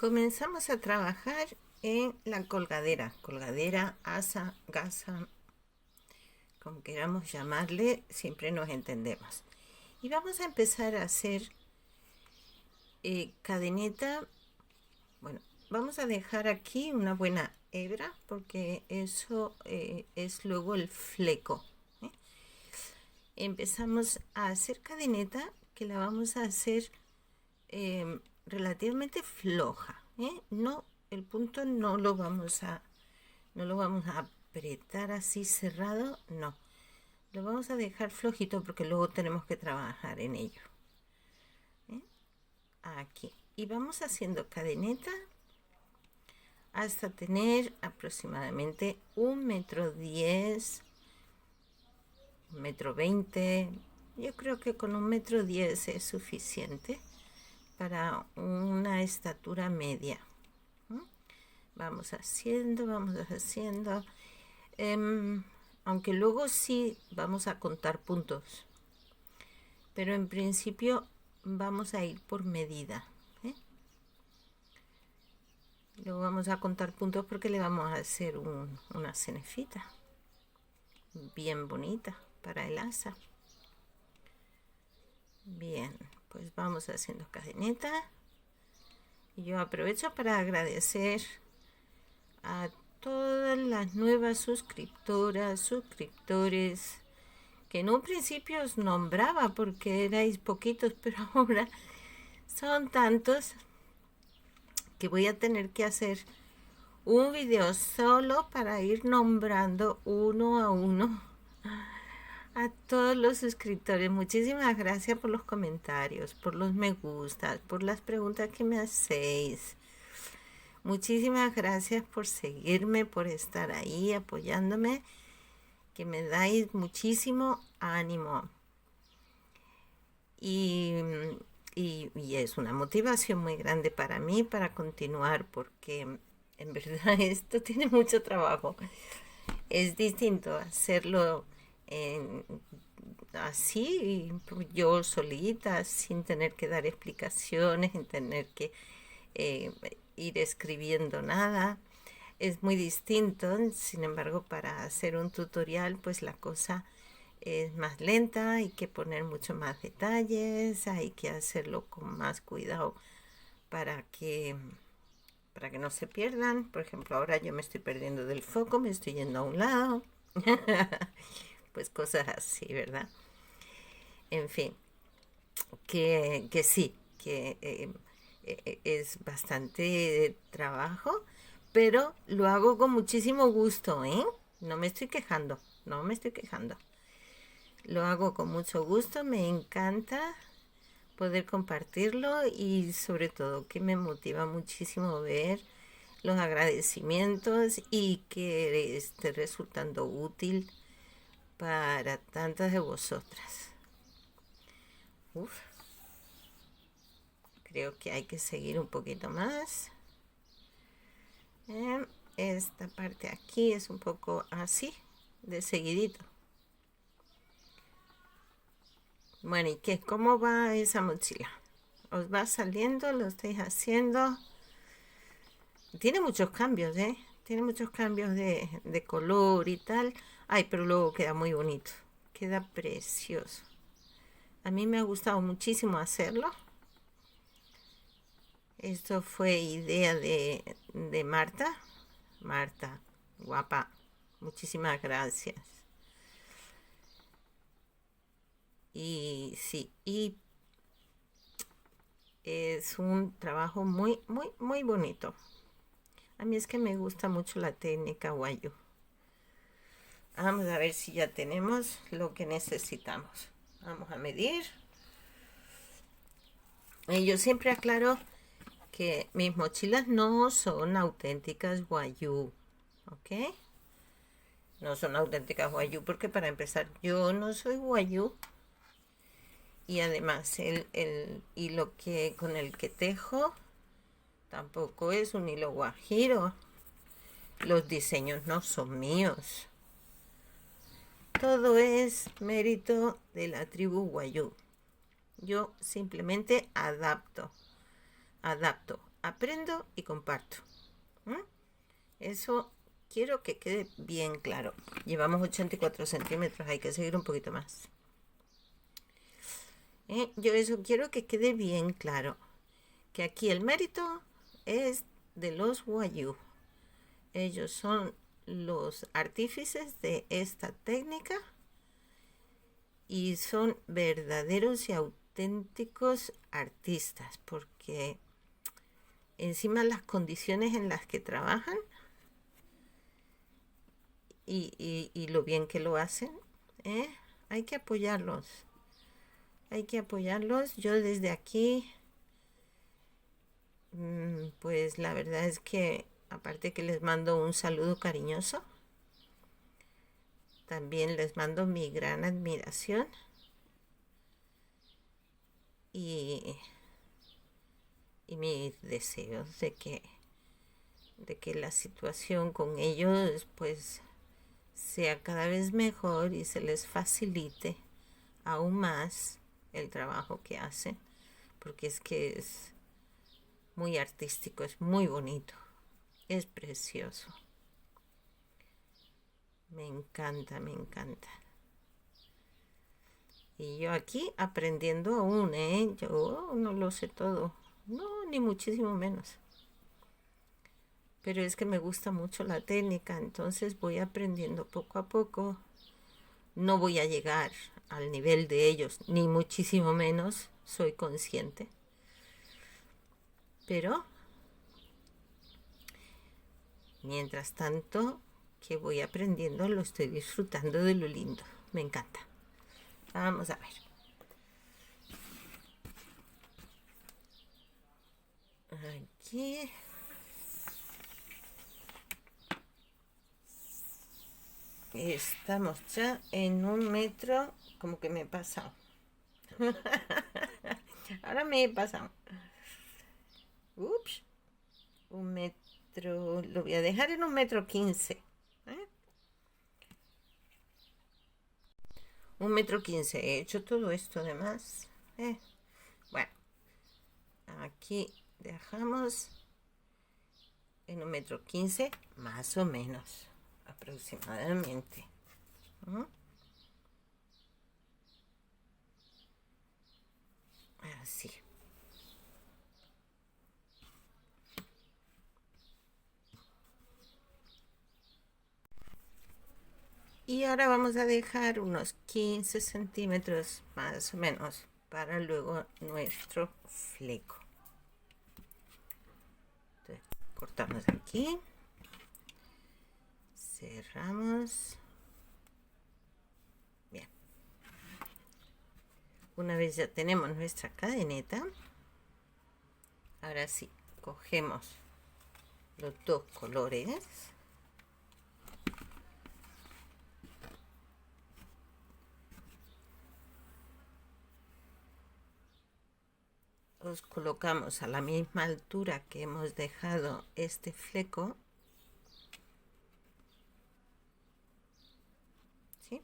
Comenzamos a trabajar en la colgadera, asa, gasa, como queramos llamarle, siempre nos entendemos. Y vamos a empezar a hacer cadeneta. Bueno, vamos a dejar aquí una buena hebra porque eso es luego el fleco. Empezamos a hacer cadeneta que la vamos a hacer relativamente floja. No, el punto no lo vamos a apretar así cerrado, no. Lo vamos a dejar flojito porque luego tenemos que trabajar en ello. Aquí. Y vamos haciendo cadeneta hasta tener aproximadamente 1,10 m, 1,20 m. Yo creo que con 1,10 m es suficiente para una estatura media. Vamos haciendo, aunque luego sí vamos a contar puntos, pero en principio vamos a ir por medida. Luego vamos a contar puntos porque le vamos a hacer una cenefita bien bonita para el asa. Bien, pues vamos haciendo cadeneta. Y yo aprovecho para agradecer a todas las nuevas suscriptoras, suscriptores, que en un principio os nombraba porque erais poquitos, pero ahora son tantos que voy a tener que hacer un video solo para ir nombrando uno a uno a todos los suscriptores. Muchísimas gracias por los comentarios, por los me gustas, por las preguntas que me hacéis. Muchísimas gracias por seguirme, por estar ahí apoyándome, que me dais muchísimo ánimo. Y es una motivación muy grande para mí para continuar, porque en verdad esto tiene mucho trabajo. Es distinto hacerlo así, yo solita, sin tener que dar explicaciones, sin tener que ir escribiendo nada. Es muy distinto. Sin embargo, para hacer un tutorial, pues la cosa es más lenta, hay que poner mucho más detalles, hay que hacerlo con más cuidado para que no se pierdan. Por ejemplo, ahora yo me estoy perdiendo del foco, me estoy yendo a un lado. Pues cosas así, ¿verdad? En fin, que sí, que es bastante trabajo, pero lo hago con muchísimo gusto, No me estoy quejando, no me estoy quejando. Lo hago con mucho gusto, me encanta poder compartirlo y sobre todo que me motiva muchísimo ver los agradecimientos y que esté resultando útil para tantas de vosotras. Creo que hay que seguir un poquito más. Esta parte aquí es un poco así, de seguidito. Bueno, ¿y qué? ¿Cómo va esa mochila? ¿Os va saliendo? ¿Lo estáis haciendo? Tiene muchos cambios, Tiene muchos cambios de color y tal. Ay, pero luego queda muy bonito. Queda precioso. A mí me ha gustado muchísimo hacerlo. Esto fue idea de Marta. Marta, guapa, muchísimas gracias. Y sí, y es un trabajo muy, muy, muy bonito. A mí es que me gusta mucho la técnica Wayuu. Vamos a ver si ya tenemos lo que necesitamos. Vamos a medir. Y yo siempre aclaro que mis mochilas no son auténticas Wayuu, ¿ok? No son auténticas Wayuu porque, para empezar, yo no soy Wayuu. Y además el hilo con el que tejo tampoco es un hilo guajiro. Los diseños no son míos. Todo es mérito de la tribu Wayuu. Yo simplemente adapto aprendo y comparto. ¿Mm? Eso quiero que quede bien claro. Llevamos 84 centímetros, hay que seguir un poquito más. Yo eso quiero que quede bien claro. Que aquí el mérito es de los Wayuu. Ellos son los artífices de esta técnica y son verdaderos y auténticos artistas, porque encima las condiciones en las que trabajan y lo bien que lo hacen, hay que apoyarlos. Hay que apoyarlos. Yo desde aquí, pues la verdad es que aparte que les mando un saludo cariñoso, también les mando mi gran admiración y, y mis deseos de que la situación con ellos pues sea cada vez mejor y se les facilite aún más el trabajo que hacen, porque es que es muy artístico, es muy bonito, es precioso. Me encanta, me encanta. Y yo aquí aprendiendo aún, ¿eh? Yo no lo sé todo. No, ni muchísimo menos. Pero es que me gusta mucho la técnica, entonces voy aprendiendo poco a poco. No voy a llegar al nivel de ellos, ni muchísimo menos, soy consciente. Pero, mientras tanto, que voy aprendiendo, lo estoy disfrutando de lo lindo. Me encanta. Vamos a ver. Aquí. Estamos ya en 1 metro. Como que me he pasado. Ahora me he pasado. Ups. 1 metro. Lo voy a dejar en 1,15 m. 1,15 m. He hecho todo esto además. Bueno. Aquí dejamos en 1,15 m. Más o menos. Aproximadamente. Así. Y ahora vamos a dejar unos 15 centímetros más o menos para luego nuestro fleco. Entonces, cortamos aquí. Cerramos. Bien. Una vez ya tenemos nuestra cadeneta, ahora sí, cogemos los dos colores. Los colocamos a la misma altura que hemos dejado este fleco. ¿Sí?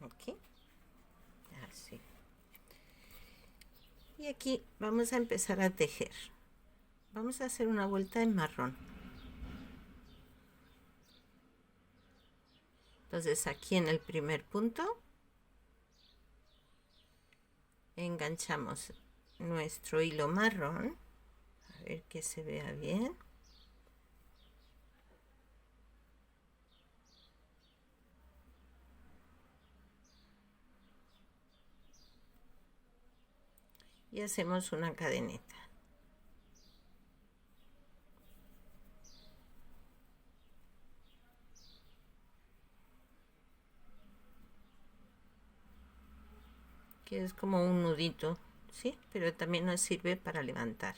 Aquí. Así. Y aquí vamos a empezar a tejer. Vamos a hacer una vuelta en marrón. Entonces aquí en el primer punto enganchamos nuestro hilo marrón, a ver que se vea bien. Y hacemos una cadeneta. Que es como un nudito, ¿sí? Pero también nos sirve para levantar.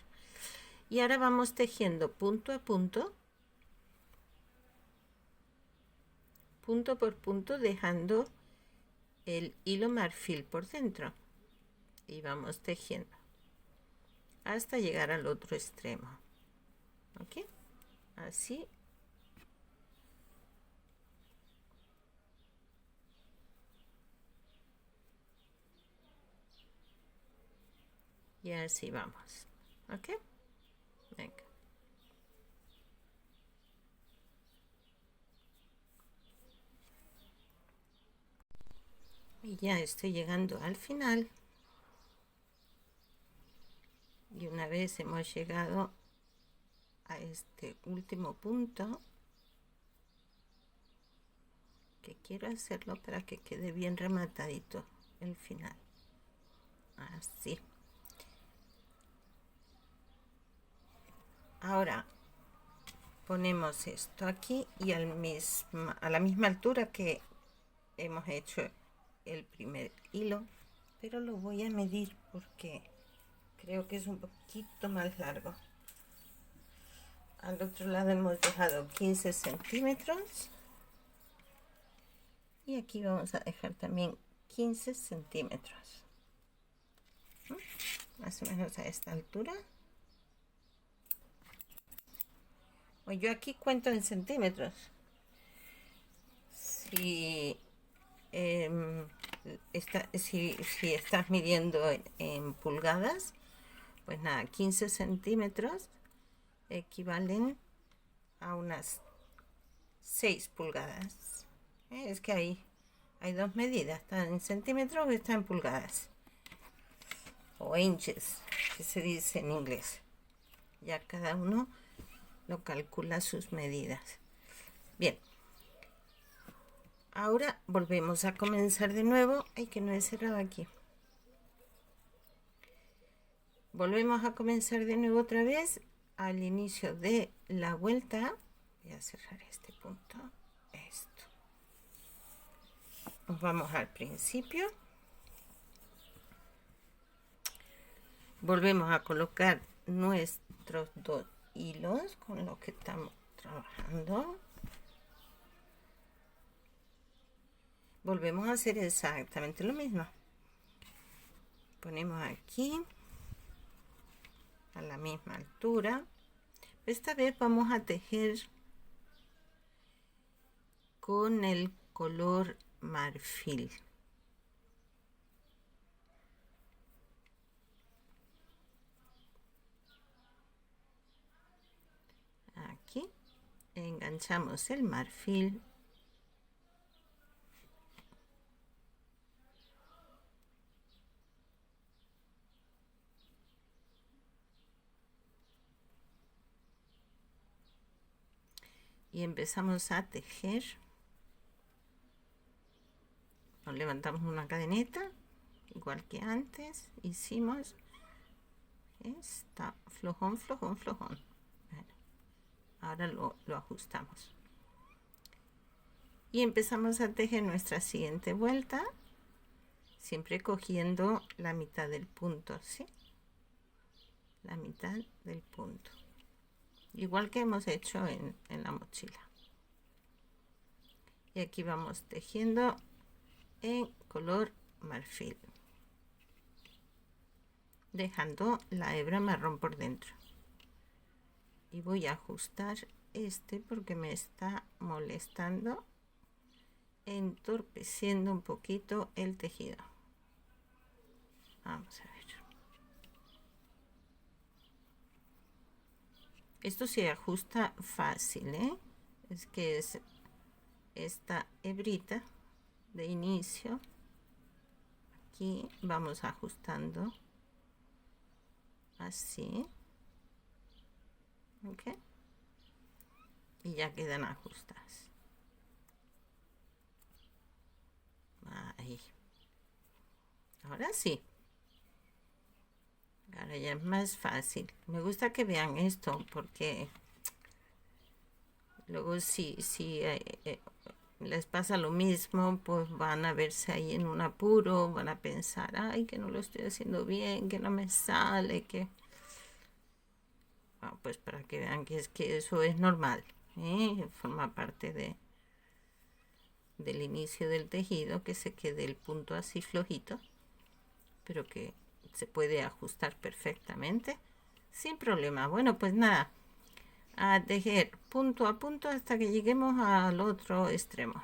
Y ahora vamos tejiendo punto a punto, punto por punto, dejando el hilo marfil por dentro. Y vamos tejiendo hasta llegar al otro extremo. ¿Ok? Así. Y así vamos. ¿Ok? Venga. Y ya estoy llegando al final. Y una vez hemos llegado a este último punto, que quiero hacerlo para que quede bien rematadito el final. Así. Ahora ponemos esto aquí y a la misma altura que hemos hecho el primer hilo, pero lo voy a medir porque creo que es un poquito más largo. Al otro lado hemos dejado 15 centímetros y aquí vamos a dejar también 15 centímetros, más o menos a esta altura. Pues yo aquí cuento en centímetros. Si si estás midiendo en pulgadas, pues nada, 15 centímetros equivalen a unas 6 pulgadas. Es que hay dos medidas, está en centímetros o está en pulgadas. O inches, que se dice en inglés. Ya cada uno lo calcula sus medidas. Bien. Ahora volvemos a comenzar de nuevo. Ay, que no he cerrado aquí. Volvemos a comenzar de nuevo otra vez al inicio de la vuelta. Voy a cerrar este punto. Esto. Nos vamos al principio. Volvemos a colocar nuestros dos hilos con los que estamos trabajando. Volvemos a hacer exactamente lo mismo. Ponemos aquí a la misma altura. Esta vez vamos a tejer con el color marfil. Aquí enganchamos el marfil y empezamos a tejer. Nos levantamos una cadeneta igual que antes hicimos. Está flojón, flojón, flojón. Bueno, ahora lo ajustamos y empezamos a tejer nuestra siguiente vuelta, siempre cogiendo la mitad del punto, ¿sí? La mitad del punto, igual que hemos hecho en la mochila. Y aquí vamos tejiendo en color marfil, dejando la hebra marrón por dentro. Y voy a ajustar este porque me está molestando, entorpeciendo un poquito el tejido. Vamos a ver. Esto se ajusta fácil, ¿eh? Es que es esta hebrita de inicio. Aquí vamos ajustando así. ¿Ok? Y ya quedan ajustadas. Ahí. Ahora sí. Ahora ya es más fácil. Me gusta que vean esto porque luego si les pasa lo mismo, pues van a verse ahí en un apuro, van a pensar, ay, que no lo estoy haciendo bien, que no me sale, que... Bueno, pues para que vean que es que eso es normal, forma parte del inicio del tejido, que se quede el punto así flojito, pero que se puede ajustar perfectamente sin problema. Bueno, pues nada, a tejer punto a punto hasta que lleguemos al otro extremo.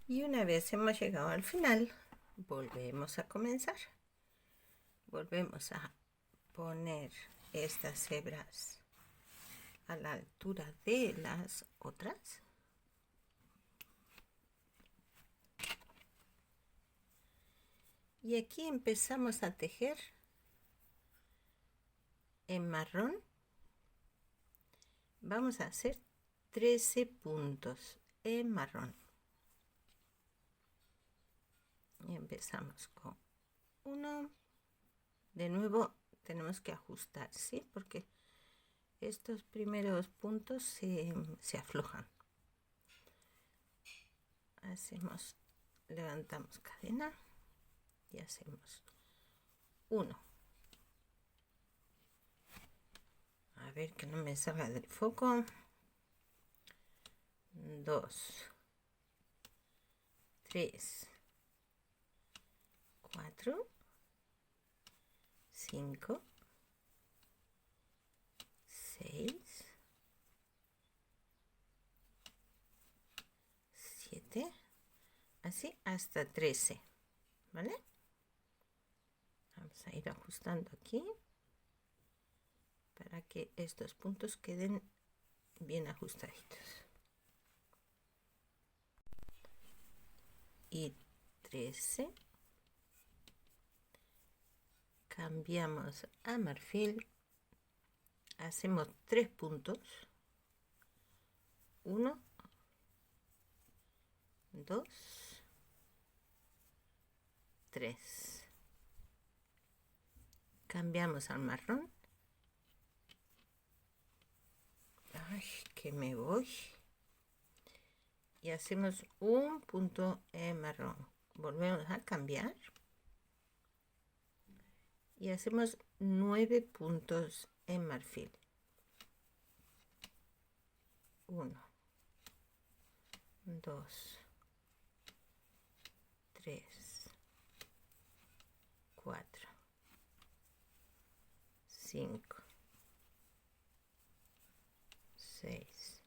Y una vez hemos llegado al final, volvemos a comenzar. Volvemos a poner estas hebras a la altura de las otras. Y aquí empezamos a tejer en marrón. Vamos a hacer 13 puntos en marrón. Y empezamos con 1. De nuevo tenemos que ajustar, ¿sí? Porque estos primeros puntos se aflojan. Levantamos cadena y hacemos 1. A ver que no me salga del foco. 2, 3, 4, 5, 6, 7, así hasta 13, ¿vale? Vamos a ir ajustando aquí para que estos puntos queden bien ajustaditos. Y 13. Cambiamos a marfil, hacemos 3 puntos, 1, 2, 3. Cambiamos al marrón. Ay, que me voy. Y hacemos un punto en marrón. Volvemos a cambiar. Y hacemos 9 puntos en marfil. 1, 2, 3, 4, 5, 6,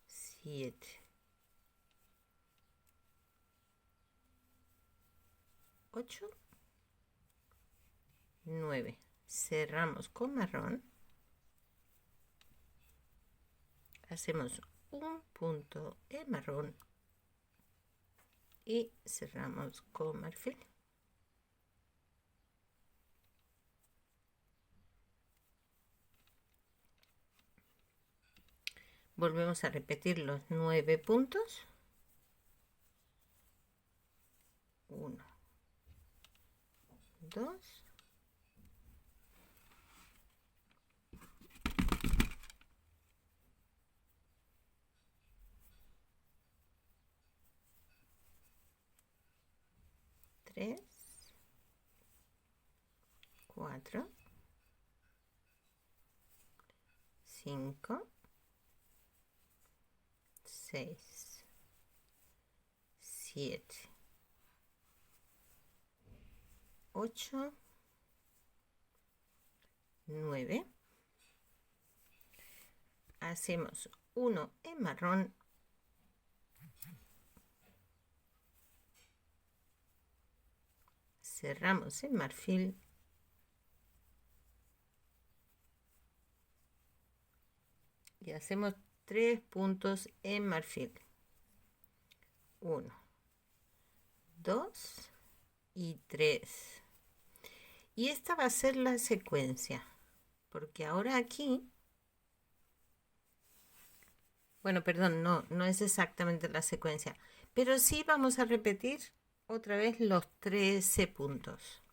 7, 8, 9. Cerramos con marrón. Hacemos un punto en marrón y cerramos con marfil. Volvemos a repetir los 9 puntos. 1, 2, 3, 4, 5, 6, 7, 8, 9. Hacemos 1 en marrón. Cerramos en marfil. Y hacemos 3 puntos en marfil. 1, 2 y 3. Y esta va a ser la secuencia, porque ahora aquí, bueno, perdón, no es exactamente la secuencia, pero sí vamos a repetir otra vez los 13 puntos.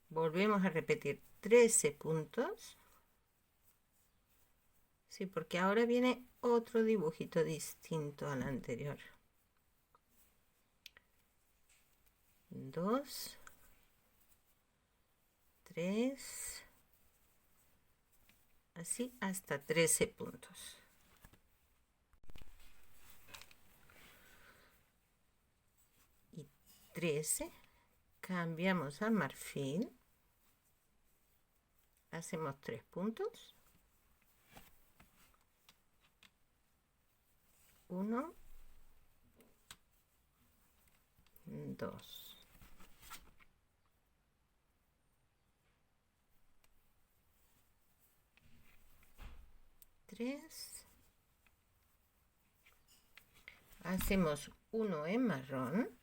Volvemos a repetir 13 puntos. Sí, porque ahora viene otro dibujito distinto al anterior. 2, 3, así hasta 13 puntos. Y 13, cambiamos a marfil, hacemos 3 puntos. 1, 2, 3. Hacemos uno en marrón.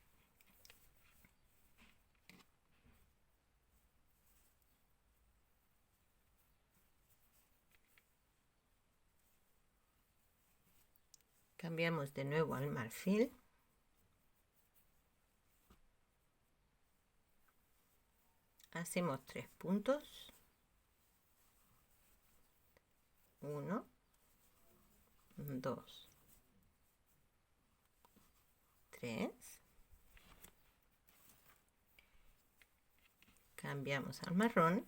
Cambiamos de nuevo al marfil. Hacemos 3 puntos. 1, 2, 3. Cambiamos al marrón.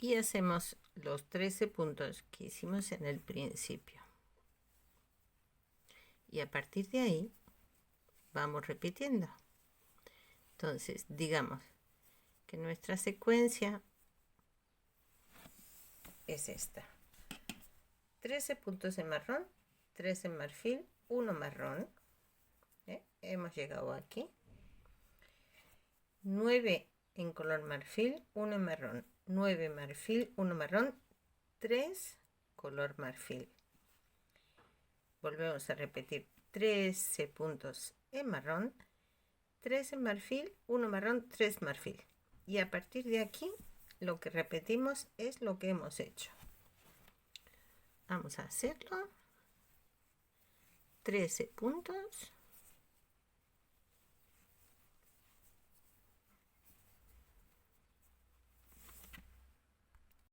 Y hacemos los 13 puntos que hicimos en el principio. Y a partir de ahí vamos repitiendo. Entonces, digamos que nuestra secuencia es esta: 13 puntos en marrón, 3 en marfil, 1 marrón. Hemos llegado aquí. 9 en color marfil, 1 en marrón, 9 marfil, 1 marrón, 3 color marfil. Volvemos a repetir: 13 puntos en marrón, 3 en marfil, 1 marrón, 3 marfil. Y a partir de aquí lo que repetimos es lo que hemos hecho. Vamos a hacerlo. 13 puntos,